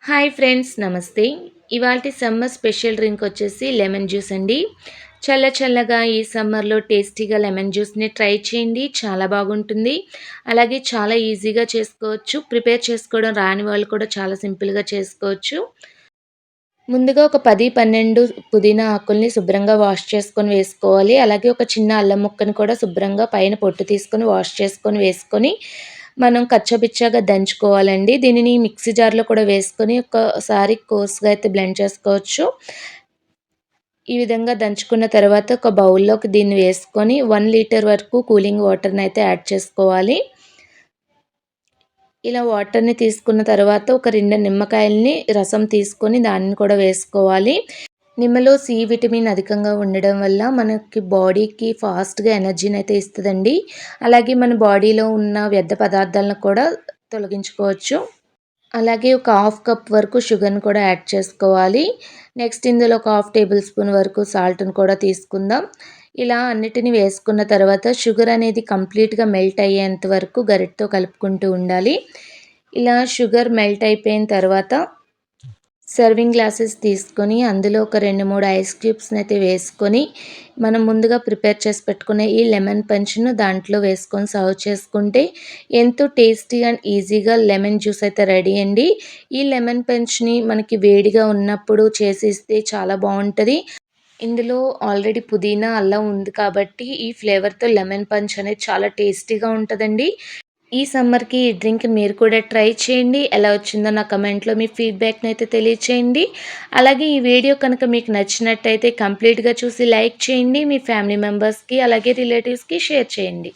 Hi friends నమస్తే. ఇవాల్టి summer special drink వచ్చేసి లెమన్ జ్యూస్ అండి. చల్ల చల్లగా ఈ సమ్మర్‌లో టేస్టీగా లెమన్ జ్యూస్‌ని ట్రై చేయండి. చాలా బాగుంటుంది. అలాగే చాలా ఈజీగా చేసుకోవచ్చు. ప్రిపేర్ చేసుకోవడం రాని వాళ్ళు కూడా చాలా సింపుల్‌గా చేసుకోవచ్చు. ముందుగా ఒక 10, 12 పుదీనా ఆకుల్ని శుభ్రంగా వాష్ చేసుకొని వేసుకోవాలి. అలాగే ఒక చిన్న అల్లం ముక్కని కూడా శుభ్రంగా పైన పొట్టు తీసుకొని వాష్ చేసుకొని వేసుకొని, మనం కచ్చాపిచ్చాగా దంచుకోవాలండి. దీనిని మిక్సీ జార్‌లో కూడా వేసుకొని ఒకసారి కోర్స్‌గా అయితే బ్లెండ్ చేసుకోవచ్చు. ఈ విధంగా దంచుకున్న తర్వాత ఒక బౌల్‌లోకి దీన్ని వేసుకొని 1 లీటర్ వరకు కూలింగ్ వాటర్‌నైతే యాడ్ చేసుకోవాలి. ఇలా వాటర్‌ని తీసుకున్న తర్వాత ఒక 2 నిమ్మకాయలని రసం తీసుకొని దాన్ని కూడా వేసుకోవాలి. నిమ్మలో సి విటమిన్ అధికంగా ఉండడం వల్ల మనకి బాడీకి ఫాస్ట్‌గా ఎనర్జీనైతే ఇస్తదండి. అలాగే మన బాడీలో ఉన్న వ్యర్థ పదార్థాలను కూడా తొలగించుకోవచ్చు. అలాగే ఒక హాఫ్ కప్ వరకు షుగర్‌ని కూడా యాడ్ చేసుకోవాలి. నెక్స్ట్ ఇందులో ఒక హాఫ్ టేబుల్ స్పూన్ వరకు సాల్ట్‌ని కూడా తీసుకుందాం. ఇలా అన్నిటిని వేసుకున్న తర్వాత షుగర్ అనేది కంప్లీట్‌గా మెల్ట్ అయ్యేంత వరకు గరిటెతో కలుపుకుంటూ ఉండాలి. ఇలా షుగర్ మెల్ట్ అయిపోయిన తర్వాత సర్వింగ్ గ్లాసెస్ తీసుకొని అందులో ఒక 2, 3 ఐస్ క్యూబ్స్‌నైతే వేసుకొని, మనం ముందుగా ప్రిపేర్ చేసి పెట్టుకున్న ఈ లెమన్ పంచ్‌ను దాంట్లో వేసుకొని సర్వ్ చేసుకుంటే ఎంతో టేస్టీ అండ్ ఈజీగా లెమన్ జ్యూస్ అయితే రెడీ అండి. ఈ లెమన్ పంచ్‌ని మనకి వేడిగా ఉన్నప్పుడు చేసి ఇస్తే చాలా బావుంటది. ఇందులో ఆల్రెడీ పుదీనా, అల్లం ఉంది కాబట్టి ఈ ఫ్లేవర్‌తో లెమన్ పంచ్ అనేది చాలా టేస్టీగా ఉంటదండి. ఈ సమ్మర్‌కి ఈ డ్రింక్ మీరు కూడా ట్రై చేయండి. ఎలా వచ్చిందో నా కమెంట్‌లో మీ ఫీడ్‌బ్యాక్‌నైతే తెలియచేయండి. అలాగే ఈ వీడియో కనుక మీకు నచ్చినట్టయితే కంప్లీట్‌గా చూసి లైక్ చేయండి. మీ ఫ్యామిలీ మెంబర్స్‌కి అలాగే రిలేటివ్స్‌కి షేర్ చేయండి.